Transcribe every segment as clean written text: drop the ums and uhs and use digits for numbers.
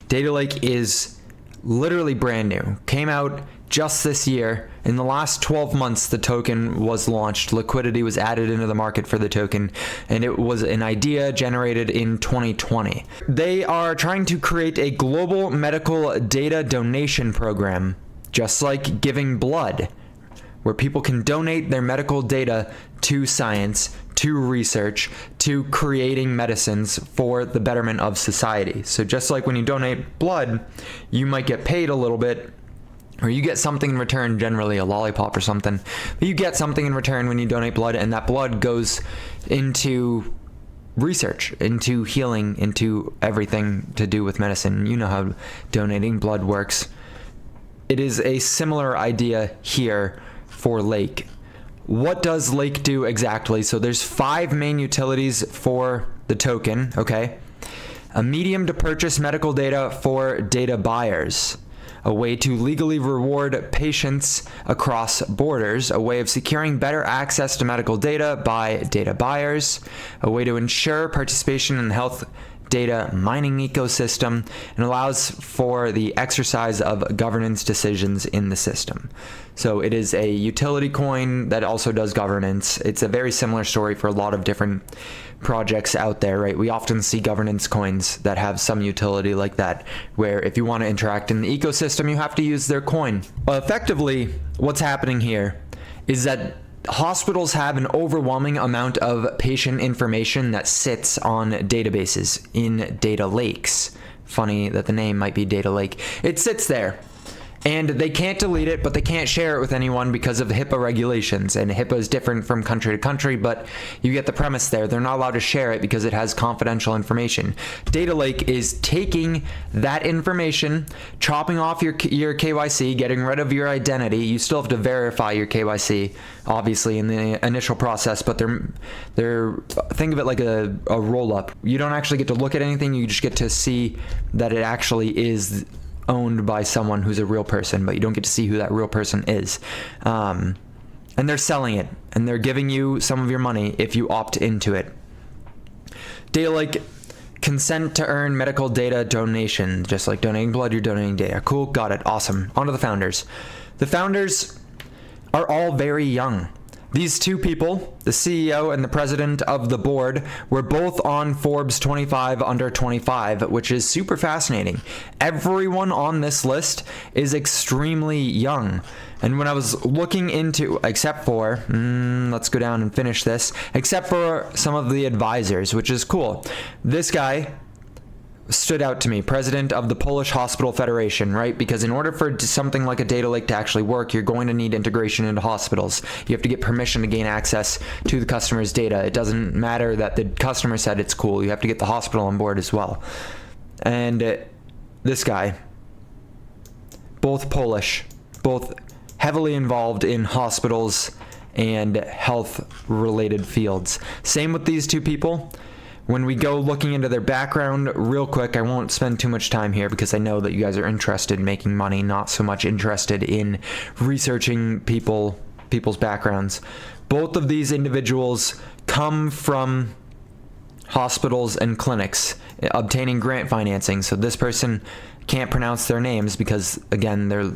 Datalake is literally brand new. Came out just this year. In the last 12 months, the token was launched. Liquidity was added into the market for the token, and it was an idea generated in 2020. They are trying to create a global medical data donation program, just like giving blood, where people can donate their medical data to science, to research, to creating medicines for the betterment of society. So just like when you donate blood, you might get paid a little bit, or you get something in return, generally a lollipop or something, but you get something in return when you donate blood, and that blood goes into research, into healing, into everything to do with medicine. You know how donating blood works. It is a similar idea here for Lake. What does Lake do exactly? So there's 5 main utilities for the token, okay? A medium to purchase medical data for data buyers. A way to legally reward patients across borders. A way of securing better access to medical data by data buyers. A way to ensure participation in the health data mining ecosystem, and allows for the exercise of governance decisions in the system. So it is a utility coin that also does governance. It's a very similar story for a lot of different projects out there, right? We often see governance coins that have some utility like that, where if you want to interact in the ecosystem, you have to use their coin. Effectively, what's happening here is that hospitals have an overwhelming amount of patient information that sits on databases in data lakes. Funny that the name might be Data Lake. It sits there, and they can't delete it, but they can't share it with anyone because of the HIPAA regulations. And HIPAA is different from country to country, but you get the premise there. They're not allowed to share it because it has confidential information. Data Lake is taking that information, chopping off your KYC, getting rid of your identity. You still have to verify your KYC, obviously, in the initial process, but they're think of it like a roll-up. You don't actually get to look at anything. You just get to see that it actually is owned by someone who's a real person, but you don't get to see who that real person is. And they're selling it, and they're giving you some of your money if you opt into it. Datalake, consent to earn medical data donation. Just like donating blood, you're donating data. Cool, got it, awesome. On to the founders. The founders are all very young. These two people, the CEO and the president of the board, were both on Forbes 25 under 25, which is super fascinating. Everyone on this list is extremely young. And when I was looking into, except for, let's go down and finish this, except for some of the advisors, which is cool. This guy stood out to me, president of the Polish Hospital Federation, right? Because in order for something like a data lake to actually work, you're going to need integration into hospitals. You have to get permission to gain access to the customer's data. It doesn't matter that the customer said it's cool. You have to get the hospital on board as well. And this guy, both Polish, both heavily involved in hospitals and health-related fields. Same with these two people. When we go looking into their background real quick, I won't spend too much time here because I know that you guys are interested in making money, not so much interested in researching people's backgrounds. Both of these individuals come from hospitals and clinics, obtaining grant financing. So this person can't pronounce their names because, again, they're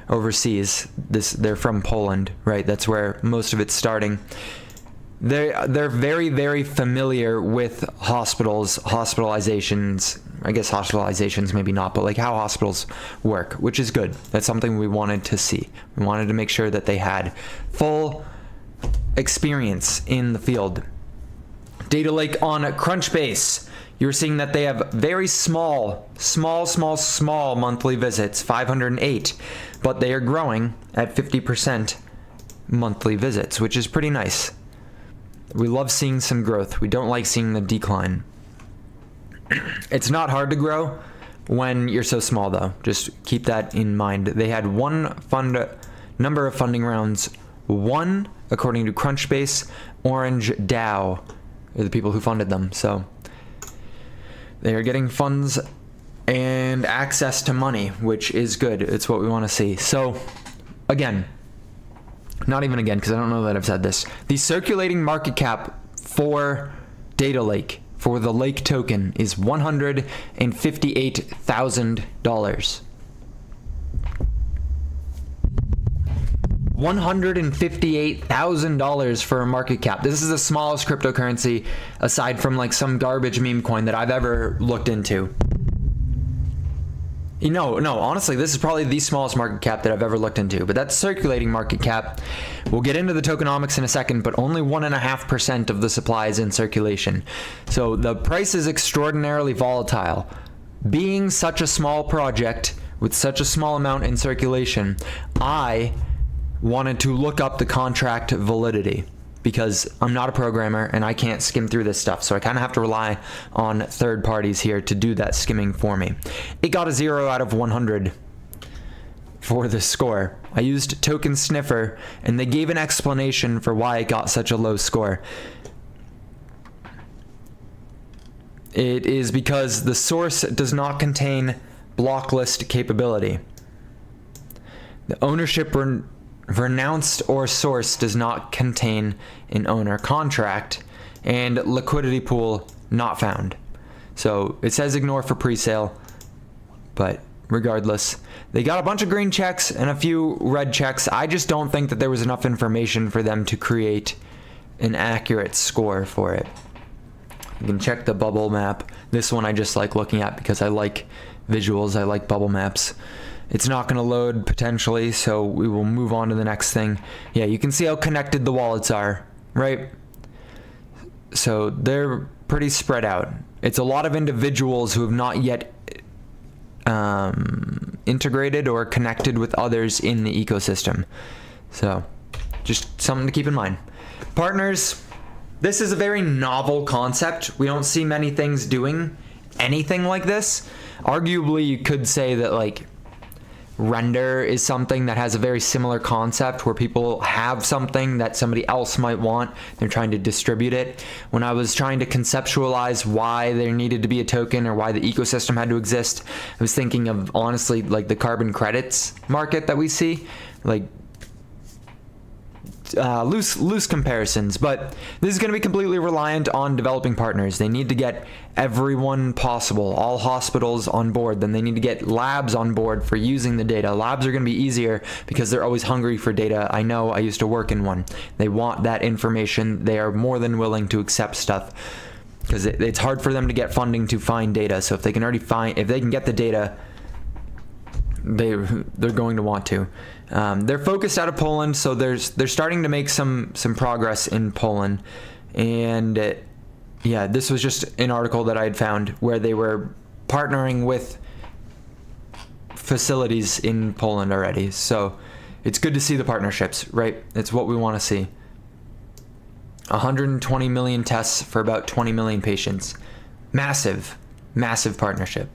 overseas. They're from Poland, right? That's where most of it's starting. They're very, very familiar with hospitals, hospitalizations. I guess hospitalizations maybe not, but like how hospitals work, which is good. That's something we wanted to see. We wanted to make sure that they had full experience in the field. Data Lake on Crunchbase. You're seeing that they have very small monthly visits, 508, but they are growing at 50% monthly visits, which is pretty nice. We love seeing some growth. We don't like seeing the decline. It's not hard to grow when you're so small, though. Just keep that in mind. They had number of funding rounds. One, according to Crunchbase. Orange DAO are the people who funded them. So they are getting funds and access to money, which is good. It's what we want to see. So, again, not even again, because I don't know that I've said this. The circulating market cap for Data Lake for the Lake token is $158,000. $158,000 for a market cap. This is the smallest cryptocurrency aside from like some garbage meme coin that I've ever looked into. No, honestly, this is probably the smallest market cap that I've ever looked into, but that's circulating market cap. We'll get into the tokenomics in a second, but only 1.5% of the supply is in circulation. So the price is extraordinarily volatile. Being such a small project with such a small amount in circulation, I wanted to look up the contract validity because I'm not a programmer and I can't skim through this stuff. So I kind of have to rely on third parties here to do that skimming for me. It got a 0 out of 100 for the score. I used Token Sniffer and they gave an explanation for why it got such a low score. It is because the source does not contain block list capability. The ownership renounced or source does not contain an owner contract, and liquidity pool not found. So it says ignore for pre-sale, but regardless, they got a bunch of green checks and a few red checks. I just don't think that there was enough information for them to create an accurate score for it. You can check the bubble map. This one I just like looking at because I like visuals. I like bubble maps. It's not going to load potentially, so we will move on to the next thing. Yeah, you can see how connected the wallets are, right? So they're pretty spread out. It's a lot of individuals who have not yet integrated or connected with others in the ecosystem. So just something to keep in mind. Partners, this is a very novel concept. We don't see many things doing anything like this. Arguably, you could say that like Render is something that has a very similar concept where people have something that somebody else might want. They're trying to distribute it. When I was trying to conceptualize why there needed to be a token or why the ecosystem had to exist, I was thinking of honestly like the carbon credits market that we see, like loose comparisons, but this is going to be completely reliant on developing partners. They need to get everyone possible, all hospitals on board. Then they need to get labs on board for using the data. Labs are going to be easier because they're always hungry for data. I know, I used to work in one. They want that information. They are more than willing to accept stuff because it's hard for them to get funding to find data. So if they can if they can get the data, they're going to want to. They're focused out of Poland, so they're starting to make some progress in Poland. And yeah, this was just an article that I had found where they were partnering with facilities in Poland already. So it's good to see the partnerships, right? It's what we want to see. 120 million tests for about 20 million patients. Massive partnership.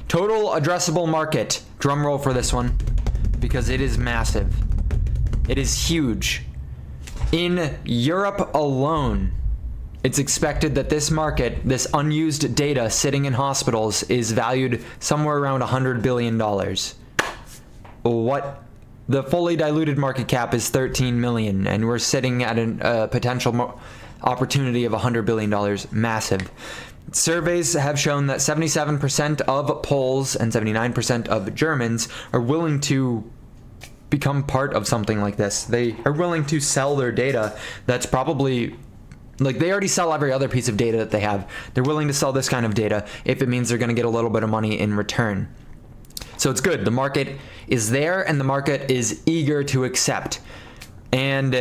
Total addressable market. Drum roll for this one, because it is massive. It is huge. In Europe alone, it's expected that this market, this unused data sitting in hospitals, is valued somewhere around $100 billion. What? The fully diluted market cap is 13 million, and we're sitting at a potential opportunity of $100 billion. Massive. Surveys have shown that 77% of Poles and 79% of Germans are willing to become part of something like this. They are willing to sell their data. That's probably, like, they already sell every other piece of data that they have. They're willing to sell this kind of data if it means they're going to get a little bit of money in return. So it's good. The market is there and the market is eager to accept. And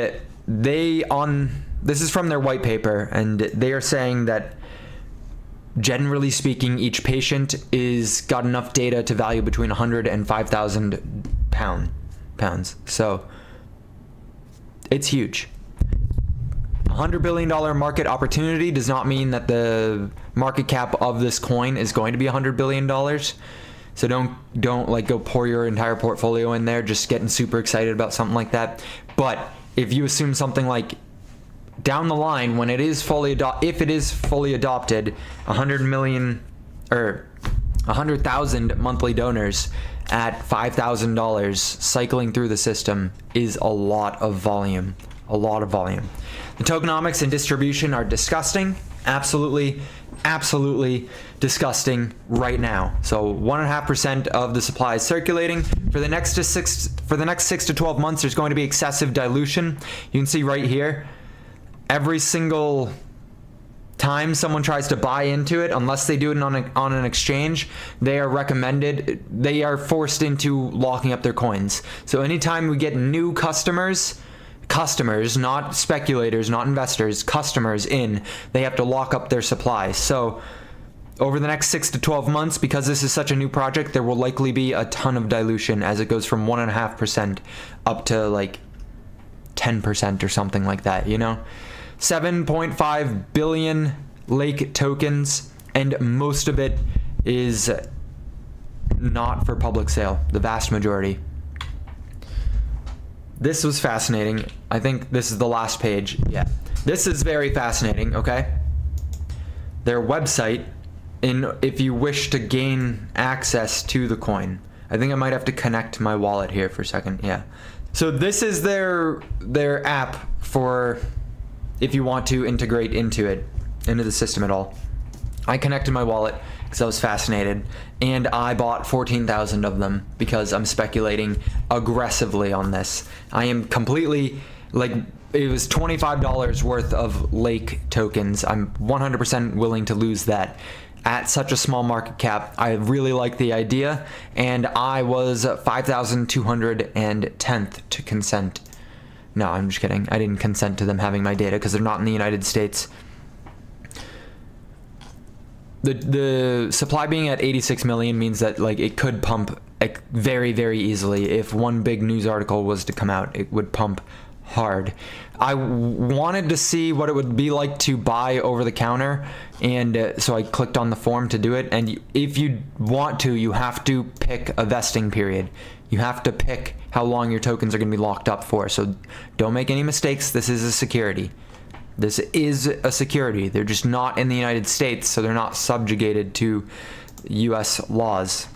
this is from their white paper, and they are saying that generally speaking, each patient is got enough data to value between 100 and 5,000 pounds. So it's huge. $100 billion market opportunity does not mean that the market cap of this coin is going to be $100 billion. So don't like go pour your entire portfolio in there just getting super excited about something like that. But if you assume something like down the line, when it is fully adopted, 100 million or 100,000 monthly donors at $5,000 cycling through the system is a lot of volume. A lot of volume. The tokenomics and distribution are disgusting. Absolutely disgusting right now. So 1.5% of the supply is circulating. For the next 6 to 12 months, there's going to be excessive dilution. You can see right here, every single time someone tries to buy into it, unless they do it on an exchange, they are forced into locking up their coins. So anytime we get new customers, not speculators, not investors, customers in, they have to lock up their supply. So over the next 6 to 12 months, because this is such a new project, there will likely be a ton of dilution as it goes from 1.5% up to like 10% or something like that, you know? 7.5 billion Lake tokens, and most of it is not for public sale, the vast majority. This was fascinating. I think this is the last page. Yeah. This is very fascinating, okay? Their website, if you wish to gain access to the coin. I think I might have to connect my wallet here for a second. Yeah. So this is their app for if you want to integrate into the system at all. I connected my wallet because I was fascinated, and I bought 14,000 of them because I'm speculating aggressively on this. I am completely, it was $25 worth of Lake tokens. I'm 100% willing to lose that at such a small market cap. I really like the idea, and I was 5,210th to consent. No, I'm just kidding. I didn't consent to them having my data because they're not in the United States. The supply being at 86 million means that it could pump very, very easily. If one big news article was to come out, it would pump hard. I wanted to see what it would be like to buy over the counter, and so I clicked on the form to do it. And if you want to, you have to pick a vesting period. You have to pick how long your tokens are going to be locked up for. So don't make any mistakes. This is a security. This is a security. They're just not in the United States, so they're not subjugated to US laws.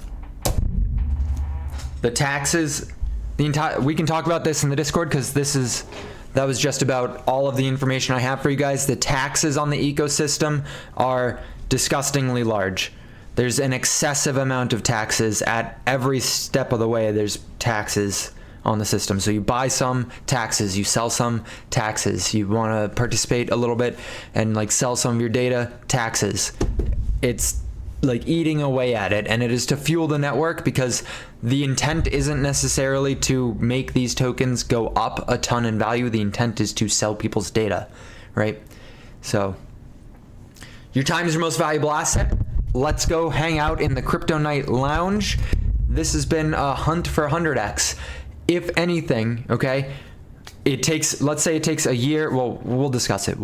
The taxes, we can talk about this in the Discord because that was just about all of the information I have for you guys. The taxes on the ecosystem are disgustingly large. There's an excessive amount of taxes at every step of the way. There's taxes on the system. So you buy some, taxes. You sell some, taxes. You want to participate a little bit and sell some of your data, taxes. It's eating away at it, and it is to fuel the network because the intent isn't necessarily to make these tokens go up a ton in value. The intent is to sell people's data, right? So your time is your most valuable asset. Let's go hang out in the Crypto Night Lounge. This has been a hunt for 100x. If anything, okay, let's say it takes a year. Well, we'll discuss it.